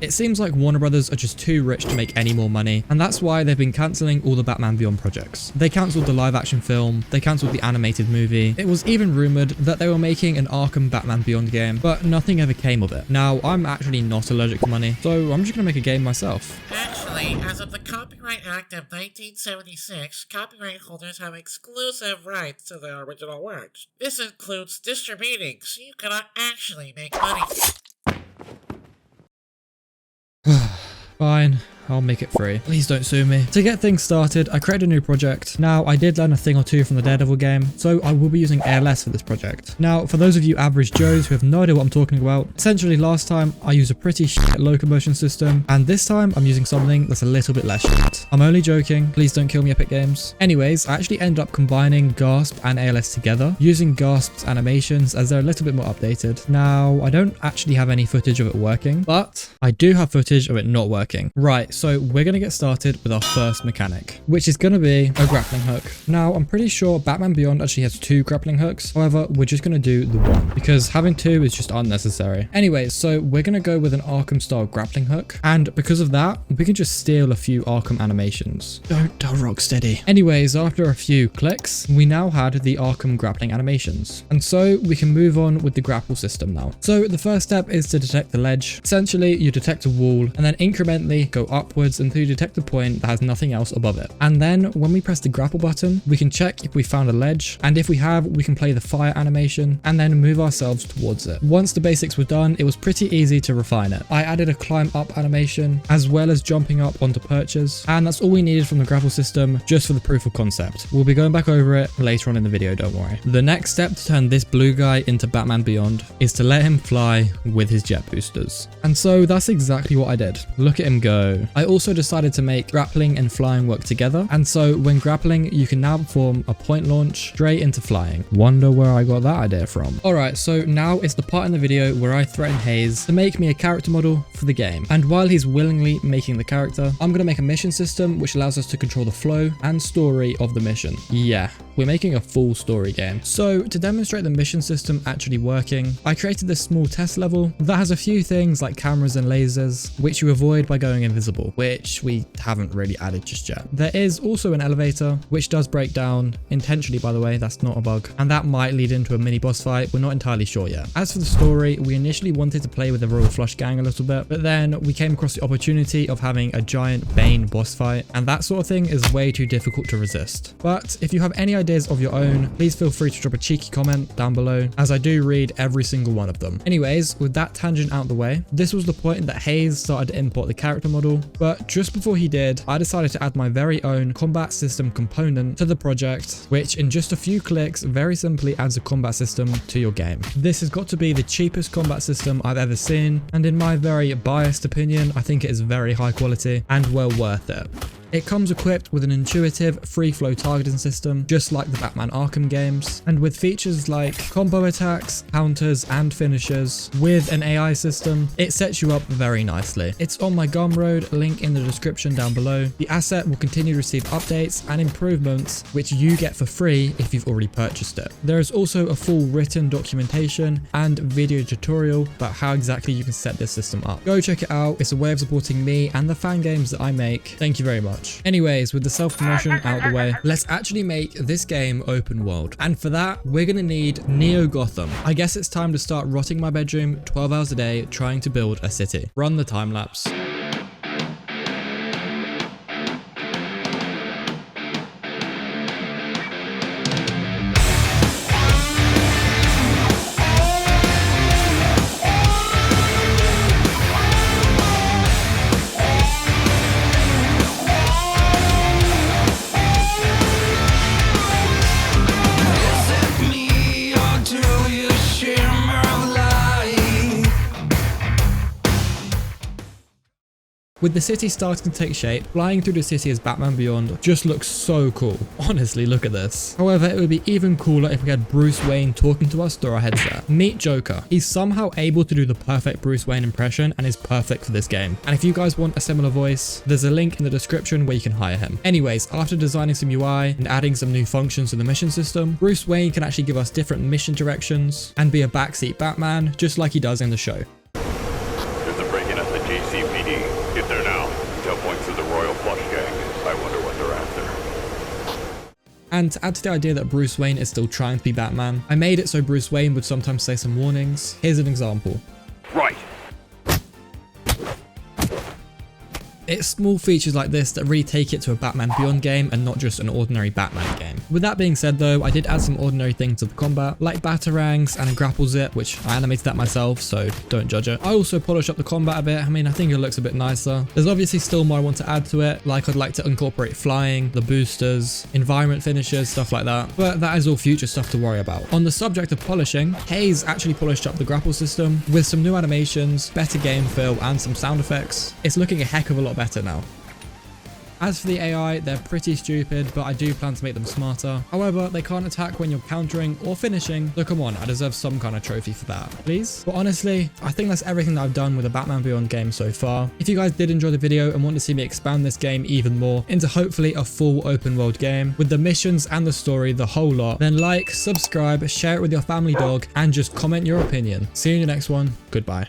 It seems like Warner Brothers are just too rich to make any more money, and that's why they've been cancelling all the Batman Beyond projects. They cancelled the live action film, they cancelled the animated movie. It was even rumoured that they were making an Arkham Batman Beyond game, but nothing ever came of it. Now, I'm actually not allergic to money, so I'm just gonna make a game myself. Actually, as of the Copyright Act of 1976, copyright holders have exclusive rights to their original works. This includes distributing, so you cannot actually make money. Fine. I'll make it free. Please don't sue me. To get things started, I created a new project. Now, I did learn a thing or two from the Daredevil game, so I will be using ALS for this project. Now, for those of you average Joes who have no idea what I'm talking about, essentially last time I used a pretty shit locomotion system, and this time I'm using something that's a little bit less shit. I'm only joking. Please don't kill me, Epic Games. Anyways, I actually ended up combining Gasp and ALS together, using Gasp's animations as they're a little bit more updated. Now, I don't actually have any footage of it working, but I do have footage of it not working. Right. So we're going to get started with our first mechanic, which is going to be a grappling hook. Now, I'm pretty sure Batman Beyond actually has 2 grappling hooks. However, we're just going to do the 1 because having 2 is just unnecessary. Anyway, so we're going to go with an Arkham Style grappling hook. And because of that, we can just steal a few Arkham animations. Don't tell Rocksteady. Anyways, after a few clicks, we now had the Arkham grappling animations. And so we can move on with the grapple system now. So the first step is to detect the ledge. Essentially, you detect a wall and then incrementally go upwards until you detect a point that has nothing else above it. And then when we press the grapple button, we can check if we found a ledge, and if we have, we can play the fire animation and then move ourselves towards it. Once the basics were done, it was pretty easy to refine it. I added a climb up animation as well as jumping up onto perches, and that's all we needed from the grapple system just for the proof of concept. We'll be going back over it later on in the video, don't worry. The next step to turn this blue guy into Batman Beyond is to let him fly with his jet boosters. And so that's exactly what I did. Look at him go. I also decided to make grappling and flying work together, and so when grappling you can now perform a point launch straight into flying. Wonder where I got that idea from. Alright, so now it's the part in the video where I threaten Hayes to make me a character model for the game, and while he's willingly making the character, I'm going to make a mission system which allows us to control the flow and story of the mission. Yeah, we're making a full story game. So to demonstrate the mission system actually working, I created this small test level that has a few things like cameras and lasers which you avoid by going invisible, which we haven't really added just yet. There is also an elevator which does break down intentionally, by the way, that's not a bug, and that might lead into a mini boss fight. We're not entirely sure yet. As for the story, we initially wanted to play with the Royal Flush gang a little bit, but then we came across the opportunity of having a giant Bane boss fight, and that sort of thing is way too difficult to resist. But if you have any ideas of your own, please feel free to drop a cheeky comment down below, as I do read every single one of them. Anyways, with that tangent out the way, this was the point that Hayes started to import the character model, but just before he did, I decided to add my very own combat system component to the project, which in just a few clicks very simply adds a combat system to your game. This has got to be the cheapest combat system I've ever seen, and in my very biased opinion, I think it is very high quality and well worth it. It comes equipped with an intuitive free flow targeting system, just like the Batman Arkham games, and with features like combo attacks, counters, and finishers. With an AI system, it sets you up very nicely. It's on my Gumroad, link in the description down below. The asset will continue to receive updates and improvements, which you get for free if you've already purchased it. There is also a full written documentation and video tutorial about how exactly you can set this system up. Go check it out. It's a way of supporting me and the fan games that I make. Thank you very much. Anyways, with the self-promotion out of the way, let's actually make this game open world. And for that, we're gonna need Neo Gotham. I guess it's time to start rotting my bedroom 12 hours a day trying to build a city. Run the time lapse. With the city starting to take shape, flying through the city as Batman Beyond just looks so cool. Honestly, look at this. However, it would be even cooler if we had Bruce Wayne talking to us through our headset. Meet Joker. He's somehow able to do the perfect Bruce Wayne impression and is perfect for this game. And if you guys want a similar voice, there's a link in the description where you can hire him. Anyways, after designing some UI and adding some new functions to the mission system, Bruce Wayne can actually give us different mission directions and be a backseat Batman just like he does in the show. There's a break-in at the JC NYPD. Get there now. Tell points to the Royal Flush Gang. I wonder what they're after. And to add to the idea that Bruce Wayne is still trying to be Batman, I made it so Bruce Wayne would sometimes say some warnings. Here's an example. Right. It's small features like this that really take it to a Batman Beyond game and not just an ordinary Batman game. With that being said though, I did add some ordinary things to the combat, like batarangs and a grapple zip, which I animated that myself, so don't judge it. I also polished up the combat a bit. I mean, I think it looks a bit nicer. There's obviously still more I want to add to it, like I'd like to incorporate flying, the boosters, environment finishes, stuff like that, but that is all future stuff to worry about. On the subject of polishing, Hayes actually polished up the grapple system with some new animations, better game feel, and some sound effects. It's looking a heck of a lot better now. As for the AI, they're pretty stupid, but I do plan to make them smarter. However, they can't attack when you're countering or finishing, so come on, I deserve some kind of trophy for that, please. But honestly, I think that's everything that I've done with the Batman Beyond game so far. If you guys did enjoy the video and want to see me expand this game even more into hopefully a full open world game with the missions and the story, the whole lot, then like, subscribe, share it with your family dog, and just comment your opinion. See you in the next one. Goodbye.